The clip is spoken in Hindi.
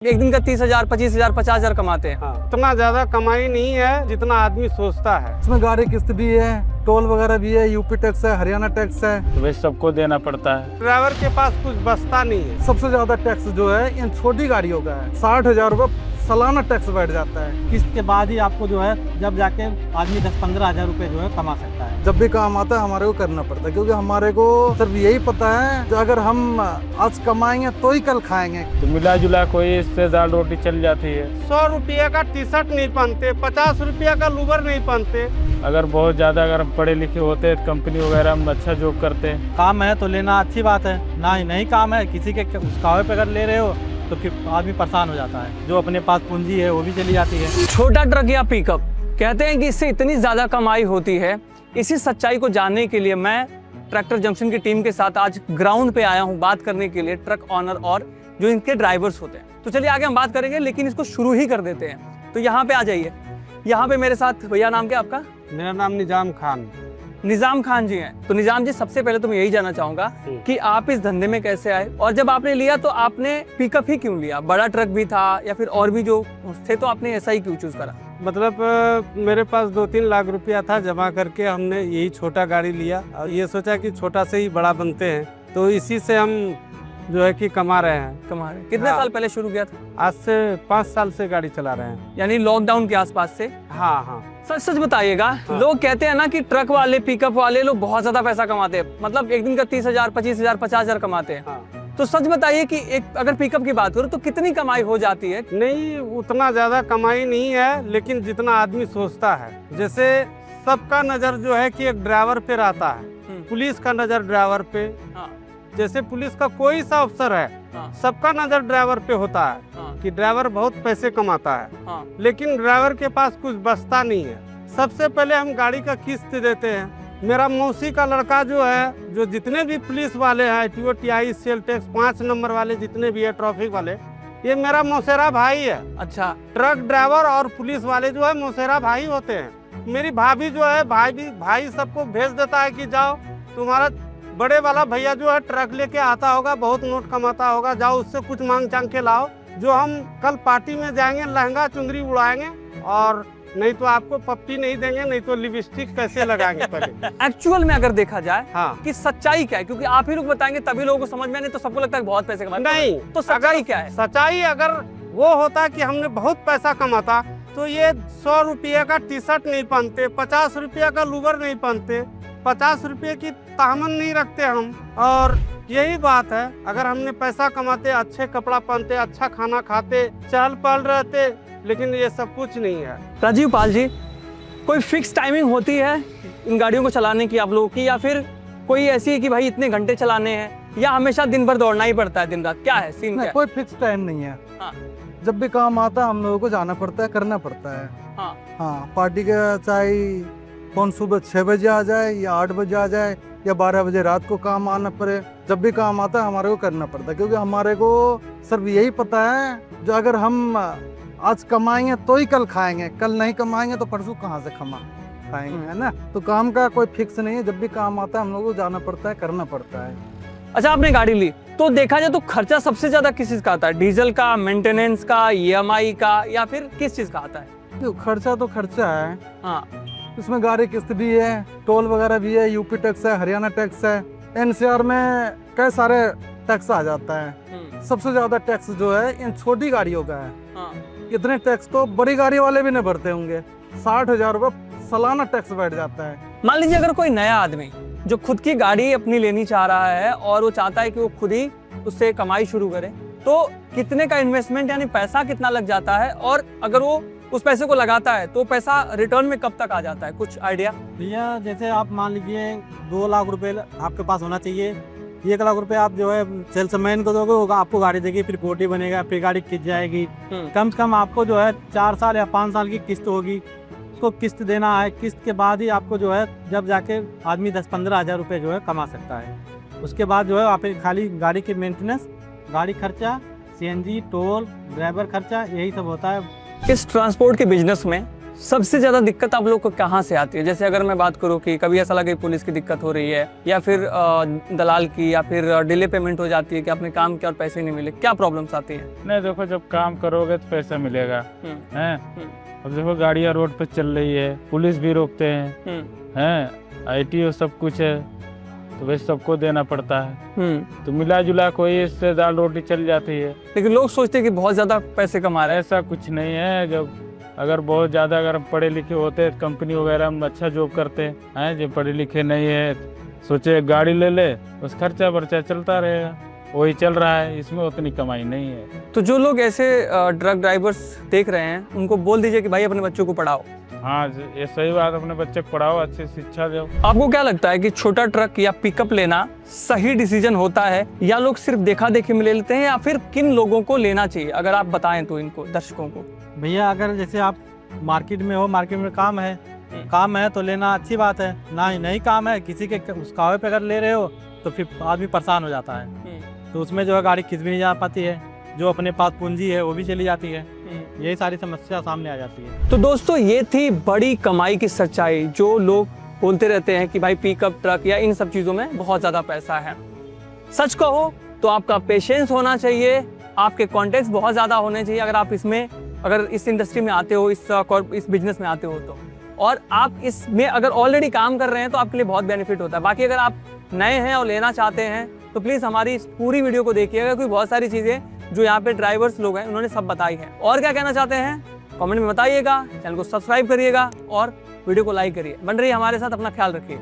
एक दिन का 30,000, 25,000, 50,000 कमाते हैं। हाँ, उतना ज्यादा कमाई नहीं है जितना आदमी सोचता है। इसमें गाड़ी किस्त भी है, टोल वगैरह भी है, यूपी टैक्स है, हरियाणा टैक्स है, तो भाई सबको देना पड़ता है। ड्राइवर के पास कुछ बचता नहीं है। सबसे ज्यादा टैक्स जो है इन छोटी गाड़ियों का है। 60,000 रुपये सालाना टैक्स बैठ जाता है। किस्त के बाद ही आपको जो है जब जाके आदमी 10-15 हज़ार रुपए जो है कमा सकता है। जब भी काम आता है हमारे को करना पड़ता है, क्योंकि हमारे को सिर्फ यही पता है कि अगर हम आज कमाएंगे तो ही कल खाएंगे। तो मिला जुला कोई इससे दाल रोटी चल जाती है। 100 रुपये का टी शर्ट नहीं पहनते, 50 रुपये का लूवर नहीं पहनते। अगर बहुत ज्यादा अगर हम पढ़े लिखे होते तो कंपनी वगैरह में अच्छा जॉब करते। काम है तो लेना अच्छी बात है, ना ही नहीं काम है किसी के उस कावे पे अगर ले रहे हो तो फिर आदमी परेशान हो जाता है। जो अपने पास पूंजी है वो भी चली जाती है। छोटा ट्रक या पिकअप, कहते हैं कि इससे इतनी ज्यादा कमाई होती है। इसी सच्चाई को जानने के लिए मैं ट्रैक्टर जंक्शन की टीम के साथ आज ग्राउंड पे आया हूं बात करने के लिए ट्रक ऑनर और जो इनके ड्राइवर्स होते हैं। तो चलिए आगे हम बात करेंगे, लेकिन इसको शुरू ही कर देते हैं। तो यहाँ पे आ जाइए। यहाँ पे मेरे साथ भैया, नाम क्या आपका? मेरा नाम निजाम खान। निजाम खान जी हैं। तो निजाम जी, सबसे पहले तो मैं यही जानना चाहूंगा कि आप इस धंधे में कैसे आए, और जब आपने लिया तो आपने पिकअप ही क्यों लिया? बड़ा ट्रक भी था या फिर और भी जो थे, तो आपने ऐसा ही क्यों चूज करा? मतलब मेरे पास 2-3 लाख रुपया था जमा करके, हमने यही छोटा गाड़ी लिया और ये सोचा कि छोटा से ही बड़ा बनते हैं, तो इसी से हम जो है कि कमा रहे हैं। कितने हाँ। साल पहले शुरू किया था? आज से 5 साल से गाड़ी चला रहे हैं। यानी लॉकडाउन के आसपास से? हाँ हाँ। सच सच बताइएगा। हाँ। लोग कहते हैं ना कि ट्रक वाले, पिकअप वाले लोग बहुत ज्यादा पैसा कमाते हैं, मतलब एक दिन का 30,000, 25,000, 50,000 कमाते हैं। हाँ। तो सच बताइए कि एक अगर पिकअप की बात करो तो कितनी कमाई हो जाती है? नहीं, उतना ज्यादा कमाई नहीं है, लेकिन जितना आदमी सोचता है। जैसे सबका नजर जो है कि एक ड्राइवर पे रहता है, पुलिस का नजर ड्राइवर पे। हाँ। जैसे पुलिस का कोई सा अफसर है, हाँ। सबका नजर ड्राइवर पे होता है। हाँ। कि ड्राइवर बहुत पैसे कमाता है। हाँ। लेकिन ड्राइवर के पास कुछ बचता नहीं है। सबसे पहले हम गाड़ी का किस्त देते हैं। मेरा मौसी का लड़का जो है, जो जितने भी पुलिस वाले हैं, TOTI, सेल टैक्स 5 नंबर वाले जितने भी है, ट्रैफिक वाले, ये मेरा मौसेरा भाई है। अच्छा। ट्रक ड्राइवर और पुलिस वाले जो है मौसेरा भाई होते हैं। मेरी भाभी जो है, भाई सबको भेज देता है कि जाओ, तुम्हारा बड़े वाला भैया जो है ट्रक लेके आता होगा, बहुत नोट कमाता होगा, जाओ उससे कुछ मांग चांग के लाओ, जो हम कल पार्टी में जाएंगे, लहंगा चुंदरी उड़ाएंगे, और नहीं तो आपको पप्पी नहीं देंगे, नहीं तो लिपस्टिक कैसे लगाएंगे पहले। एक्चुअल में अगर देखा जाए हाँ। कि सच्चाई क्या है, क्योंकि आप ही लोग बताएंगे तभी लोगों को समझ में, नहीं तो सबको लगता है बहुत पैसे कमाते हैं। नहीं, तो सच्चाई क्या है? सच्चाई अगर वो होता कि हमने बहुत पैसा कमाता तो ये 100 रुपये का टी शर्ट नहीं पहनते, 50 रुपये का लूवर नहीं पहनते, 50 रुपये की तामन नहीं रखते हम। और यही बात है, अगर हमने पैसा कमाते, अच्छे कपड़ा पहनते, अच्छा खाना खाते, चहल पहल रहते, लेकिन ये सब कुछ नहीं है। राजीव पाल जी, कोई फिक्स टाइमिंग होती है इन गाड़ियों को चलाने की आप लोगों की, या फिर कोई ऐसी है कि भाई इतने घंटे चलाने हैं, या हमेशा दिन भर दौड़ना ही पड़ता है दिन रात? क्या है सीन? क्या कोई फिक्स टाइम नहीं है। हाँ। जब भी काम आता है हम लोगों को जाना पड़ता है, करना पड़ता है। हाँ। हाँ, पार्टी का चाहे कौन सुबह 6 बजे आ जाए या 8 बजे आ जाए या 12 बजे रात को काम आना पड़े, जब भी काम आता है हमारे को करना पड़ता है, क्योंकि हमारे को सिर्फ यही पता है जो अगर हम आज कमाएंगे तो ही कल खाएंगे, कल नहीं कमाएंगे तो परसों कहाँ से खाएंगे, है ना। तो काम का कोई फिक्स नहीं है, जब भी काम आता है हम लोगों को जाना पड़ता है, करना पड़ता है। अच्छा, आपने गाड़ी ली तो देखा जाए तो खर्चा सबसे ज्यादा किस चीज का आता है? डीजल का, मेंटेनेंस का, EMI का, या फिर किस चीज का आता है? तो खर्चा तो खर्चा है। हाँ। इसमें गाड़ी किस्त भी है, टोल वगैरह भी है, यूपी टैक्स है, हरियाणा टैक्स है, NCR में कई सारे टैक्स आ जाता है। सबसे ज्यादा टैक्स जो है इन छोटी गाड़ियों का है। हाँ। इतने टैक्स तो बड़ी गाड़ी वाले भी नहीं भरते होंगे। 60,000 रुपये सालाना टैक्स बैठ जाता है। मान लीजिए अगर कोई नया आदमी जो खुद की गाड़ी अपनी लेनी चाह रहा है और वो चाहता है कि वो खुद ही उससे कमाई शुरू करे, तो कितने का इन्वेस्टमेंट यानी पैसा कितना लग जाता है, और अगर वो उस पैसे को लगाता है तो पैसा रिटर्न में कब तक आ जाता है? कुछ आइडिया? भैया जैसे आप मान लीजिए 2 लाख रुपए आपके पास होना चाहिए। 1 लाख रुपए आप जो है सेल्समैन को दोगे, होगा आपको गाड़ी देगी, फिर कोटी बनेगा, फिर गाड़ी खिंच जाएगी। कम से कम आपको जो है 4 साल या 5 साल की किस्त होगी, उसको किस्त देना है। किस्त के बाद ही आपको जो है जब जाके आदमी 10-15 हज़ार रुपये जो है कमा सकता है। उसके बाद जो है आप खाली गाड़ी की मेंटेनेंस, गाड़ी खर्चा, CNG, टोल, ड्राइवर खर्चा, यही सब होता है। इस ट्रांसपोर्ट के बिजनेस में सबसे ज़्यादा दिक्कत आप लोग को कहाँ से आती है? जैसे अगर मैं बात करूँ कि कभी ऐसा लगे पुलिस की दिक्कत हो रही है, या फिर दलाल की, या फिर डिले पेमेंट हो जाती है कि आपने काम किया और पैसे नहीं मिले, क्या प्रॉब्लम्स आती हैं? नहीं देखो, जब काम करोगे तो पैसा मिलेगा हैं। अब देखो गाड़ियाँ रोड पे चल रही है, पुलिस भी रोकते हैं, ITO सब कुछ है, तो वैसे सबको देना पड़ता है। तो मिला जुला कोई इससे दाल रोटी चल जाती है। लेकिन लोग सोचते हैं कि बहुत ज़्यादा पैसे कमा रहे हैं। ऐसा कुछ नहीं है। जब अगर बहुत ज़्यादा अगर पढ़े लिखे होते कंपनी वगैरह में अच्छा जॉब करते हैं, जो पढ़े लिखे नहीं है सोचे गाड़ी ले ले, उस खर्चा वर्चा चलता रहेगा, वही चल रहा है, इसमें उतनी कमाई नहीं है। तो जो लोग ऐसे ट्रक ड्राइवर्स देख रहे हैं उनको बोल दीजिए कि भाई अपने बच्चों को पढ़ाओ। हाँ, ये सही बात, अपने बच्चे को पढ़ाओ, अच्छी शिक्षा दो। आपको क्या लगता है कि छोटा ट्रक या पिकअप लेना सही डिसीजन होता है, या लोग सिर्फ देखा देखी में ले लेते हैं, या फिर किन लोगों को लेना चाहिए? अगर आप बताएं तो इनको, दर्शकों को। भैया अगर जैसे आप मार्केट में हो, मार्केट में काम है तो लेना अच्छी बात है। नहीं काम है, किसी के उस कावे पे अगर ले रहे हो तो फिर आदमी परेशान हो जाता है, तो उसमें जो है गाड़ी खिंच भी नहीं जा पाती है, जो अपने पास पूंजी है वो भी चली जाती है, यही सारी समस्या सामने आ जाती है। तो दोस्तों, ये थी बड़ी कमाई की सच्चाई। जो लोग बोलते रहते हैं कि भाई पिकअप ट्रक या इन सब चीज़ों में बहुत ज़्यादा पैसा है, सच कहो तो आपका पेशेंस होना चाहिए, आपके कॉन्टेक्ट्स बहुत ज़्यादा होने चाहिए अगर आप अगर इस इंडस्ट्री में आते हो, इस बिजनेस में आते हो तो। और आप इसमें अगर ऑलरेडी काम कर रहे हैं तो आपके लिए बहुत बेनिफिट होता है। बाकी अगर आप नए हैं और लेना चाहते हैं तो प्लीज़ हमारी इस पूरी वीडियो को देखिएगा, क्योंकि बहुत सारी चीज़ें जो यहाँ पे ड्राइवर्स लोग हैं उन्होंने सब बताई है। और क्या कहना चाहते हैं कमेंट में बताइएगा, चैनल को सब्सक्राइब करिएगा और वीडियो को लाइक करिए। बन रही हमारे साथ, अपना ख्याल रखिए।